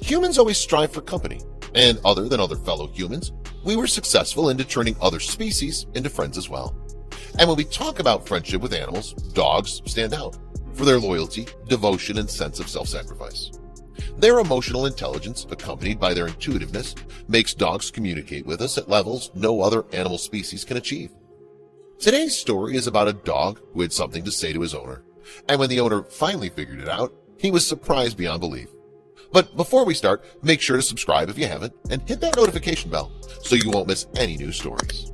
Humans always strive for company, and other than other fellow humans, we were successful in turning other species into friends as well. And when we talk about friendship with animals, dogs stand out for their loyalty, devotion, and sense of self-sacrifice. Their emotional intelligence, accompanied by their intuitiveness, makes dogs communicate with us at levels no other animal species can achieve. Today's story is about a dog who had something to say to his owner, and when the owner finally figured it out, he was surprised beyond belief. But before we start, make sure to subscribe if you haven't, and hit that notification bell so you won't miss any new stories.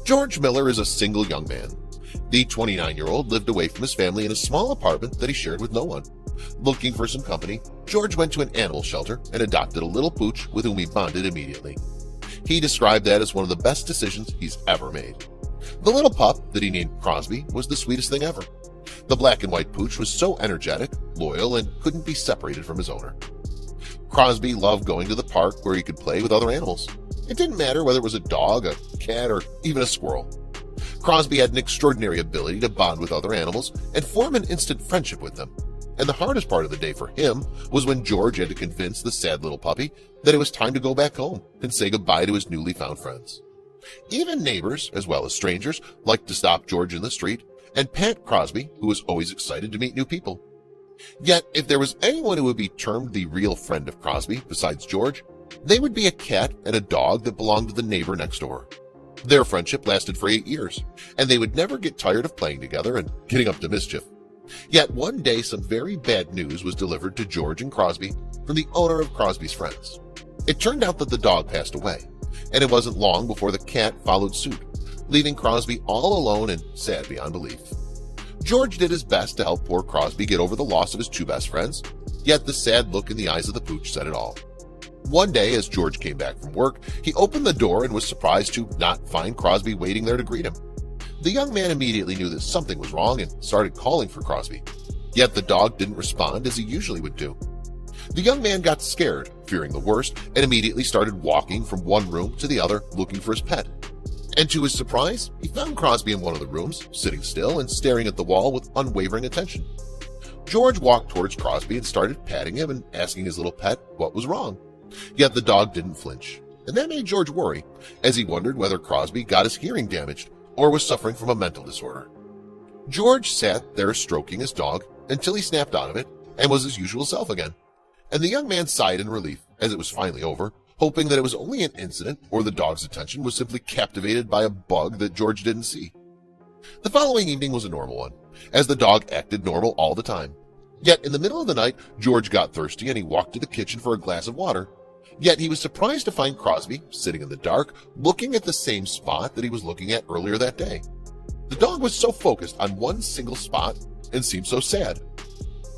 George Miller is a single young man. The 29-year-old lived away from his family in a small apartment that he shared with no one. Looking for some company, George went to an animal shelter and adopted a little pooch with whom he bonded immediately. He described that as one of the best decisions he's ever made. The little pup that he named Crosby was the sweetest thing ever. The black and white pooch was so energetic, loyal, and couldn't be separated from his owner. Crosby loved going to the park where he could play with other animals. It didn't matter whether it was a dog, a cat, or even a squirrel. Crosby had an extraordinary ability to bond with other animals and form an instant friendship with them. And the hardest part of the day for him was when George had to convince the sad little puppy that it was time to go back home and say goodbye to his newly found friends. Even neighbors, as well as strangers, liked to stop George in the street and pat Crosby, who was always excited to meet new people. Yet, if there was anyone who would be termed the real friend of Crosby besides George, they would be a cat and a dog that belonged to the neighbor next door. Their friendship lasted for 8 years, and they would never get tired of playing together and getting up to mischief. Yet one day some very bad news was delivered to George and Crosby from the owner of Crosby's friends. It turned out that the dog passed away, and it wasn't long before the cat followed suit, leaving Crosby all alone and sad beyond belief. George did his best to help poor Crosby get over the loss of his two best friends, yet the sad look in the eyes of the pooch said it all. One day, as George came back from work, he opened the door and was surprised to not find Crosby waiting there to greet him. The young man immediately knew that something was wrong and started calling for Crosby. Yet the dog didn't respond as he usually would do. The young man got scared, fearing the worst, and immediately started walking from one room to the other looking for his pet. And to his surprise, he found Crosby in one of the rooms, sitting still and staring at the wall with unwavering attention. George walked towards Crosby and started patting him and asking his little pet what was wrong. Yet the dog didn't flinch, and that made George worry, as he wondered whether Crosby got his hearing damaged or was suffering from a mental disorder. George sat there stroking his dog until he snapped out of it and was his usual self again. And the young man sighed in relief as it was finally over, hoping that it was only an incident or the dog's attention was simply captivated by a bug that George didn't see. The following evening was a normal one, as the dog acted normal all the time. Yet in the middle of the night, George got thirsty and he walked to the kitchen for a glass of water. Yet he was surprised to find Crosby sitting in the dark, looking at the same spot that he was looking at earlier that day. The dog was so focused on one single spot and seemed so sad.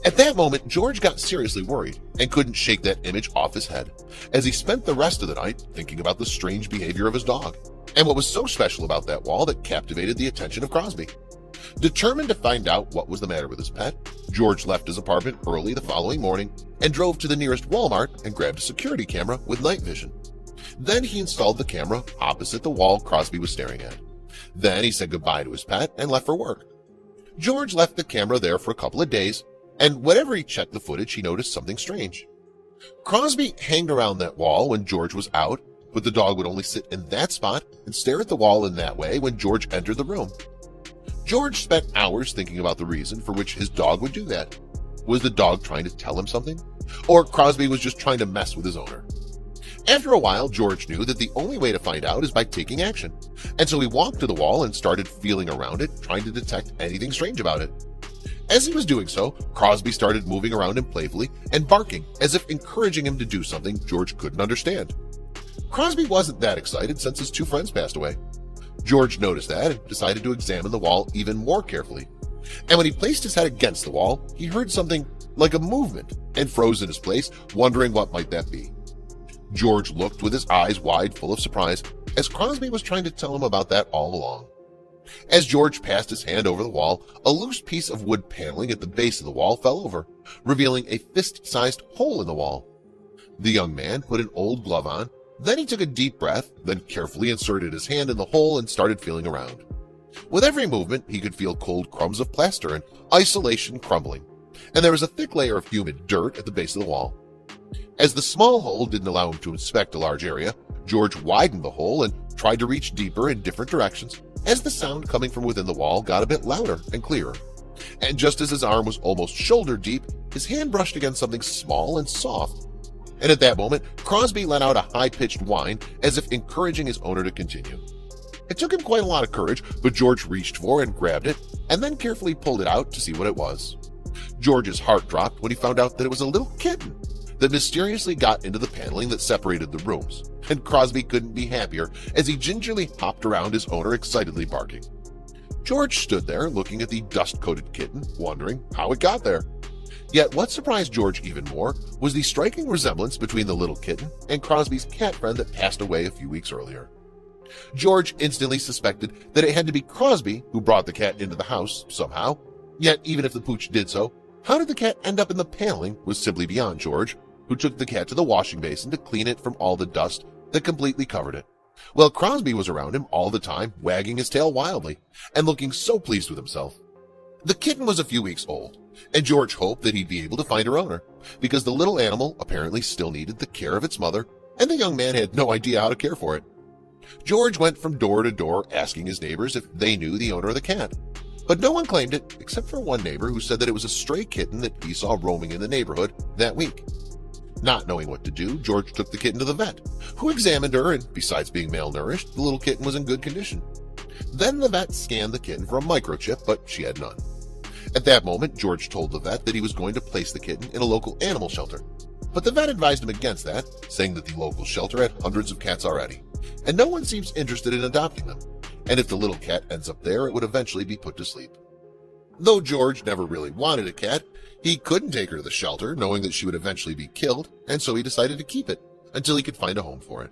At that moment, George got seriously worried and couldn't shake that image off his head, as he spent the rest of the night thinking about the strange behavior of his dog and what was so special about that wall that captivated the attention of Crosby. Determined to find out what was the matter with his pet, George left his apartment early the following morning and drove to the nearest Walmart and grabbed a security camera with night vision. Then he installed the camera opposite the wall Crosby was staring at. Then he said goodbye to his pet and left for work. George left the camera there for a couple of days, and whenever he checked the footage, he noticed something strange. Crosby hanged around that wall when George was out, but the dog would only sit in that spot and stare at the wall in that way when George entered the room. George spent hours thinking about the reason for which his dog would do that. Was the dog trying to tell him something? Or Crosby was just trying to mess with his owner? After a while, George knew that the only way to find out is by taking action, and so he walked to the wall and started feeling around it, trying to detect anything strange about it. As he was doing so, Crosby started moving around him playfully and barking as if encouraging him to do something George couldn't understand. Crosby wasn't that excited since his two friends passed away. George noticed that and decided to examine the wall even more carefully. And when he placed his head against the wall, he heard something like a movement and froze in his place, wondering what might that be. George looked with his eyes wide, full of surprise, as Crosby was trying to tell him about that all along. As George passed his hand over the wall, a loose piece of wood paneling at the base of the wall fell over, revealing a fist-sized hole in the wall. The young man put an old glove on. Then he took a deep breath, then carefully inserted his hand in the hole and started feeling around. With every movement, he could feel cold crumbs of plaster and isolation crumbling. and there was a thick layer of humid dirt at the base of the wall. As the small hole didn't allow him to inspect a large area, George widened the hole and tried to reach deeper in different directions as the sound coming from within the wall got a bit louder and clearer. And just as his arm was almost shoulder deep, his hand brushed against something small and soft. And at that moment, Crosby let out a high-pitched whine as if encouraging his owner to continue. It took him quite a lot of courage, but George reached for and grabbed it, and then carefully pulled it out to see what it was. George's heart dropped when he found out that it was a little kitten that mysteriously got into the paneling that separated the rooms, and Crosby couldn't be happier as he gingerly hopped around his owner, excitedly barking. George stood there looking at the dust-coated kitten, wondering how it got there. Yet what surprised George even more was the striking resemblance between the little kitten and Crosby's cat friend that passed away a few weeks earlier. George instantly suspected that it had to be Crosby who brought the cat into the house somehow. Yet even if the pooch did so, how did the cat end up in the paneling was simply beyond George, who took the cat to the washing basin to clean it from all the dust that completely covered it. Well, Crosby was around him all the time, wagging his tail wildly and looking so pleased with himself. The kitten was a few weeks old, and George hoped that he'd be able to find her owner, because the little animal apparently still needed the care of its mother, and the young man had no idea how to care for it. George went from door to door asking his neighbors if they knew the owner of the cat, but no one claimed it except for one neighbor who said that it was a stray kitten that he saw roaming in the neighborhood that week. Not knowing what to do, George took the kitten to the vet, who examined her, and besides being malnourished, the little kitten was in good condition. Then the vet scanned the kitten for a microchip, but she had none. At that moment, George told the vet that he was going to place the kitten in a local animal shelter, but the vet advised him against that, saying that the local shelter had hundreds of cats already, and no one seems interested in adopting them, and if the little cat ends up there, it would eventually be put to sleep. Though George never really wanted a cat, he couldn't take her to the shelter, knowing that she would eventually be killed, and so he decided to keep it until he could find a home for it.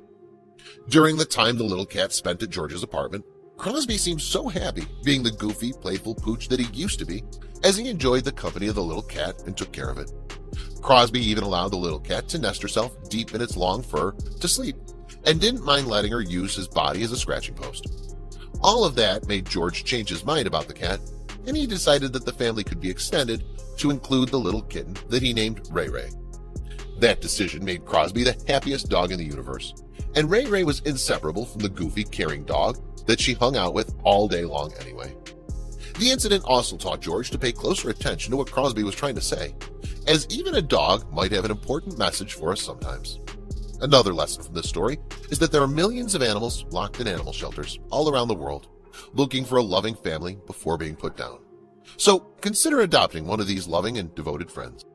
During the time the little cat spent at George's apartment, Crosby seemed so happy being the goofy, playful pooch that he used to be, as he enjoyed the company of the little cat and took care of it. Crosby even allowed the little cat to nest herself deep in its long fur to sleep, and didn't mind letting her use his body as a scratching post. All of that made George change his mind about the cat, and he decided that the family could be extended to include the little kitten that he named Ray Ray. That decision made Crosby the happiest dog in the universe, and Ray Ray was inseparable from the goofy, caring dog that she hung out with all day long anyway. The incident also taught George to pay closer attention to what Crosby was trying to say, as even a dog might have an important message for us sometimes. Another lesson from this story is that there are millions of animals locked in animal shelters all around the world, looking for a loving family before being put down. So consider adopting one of these loving and devoted friends.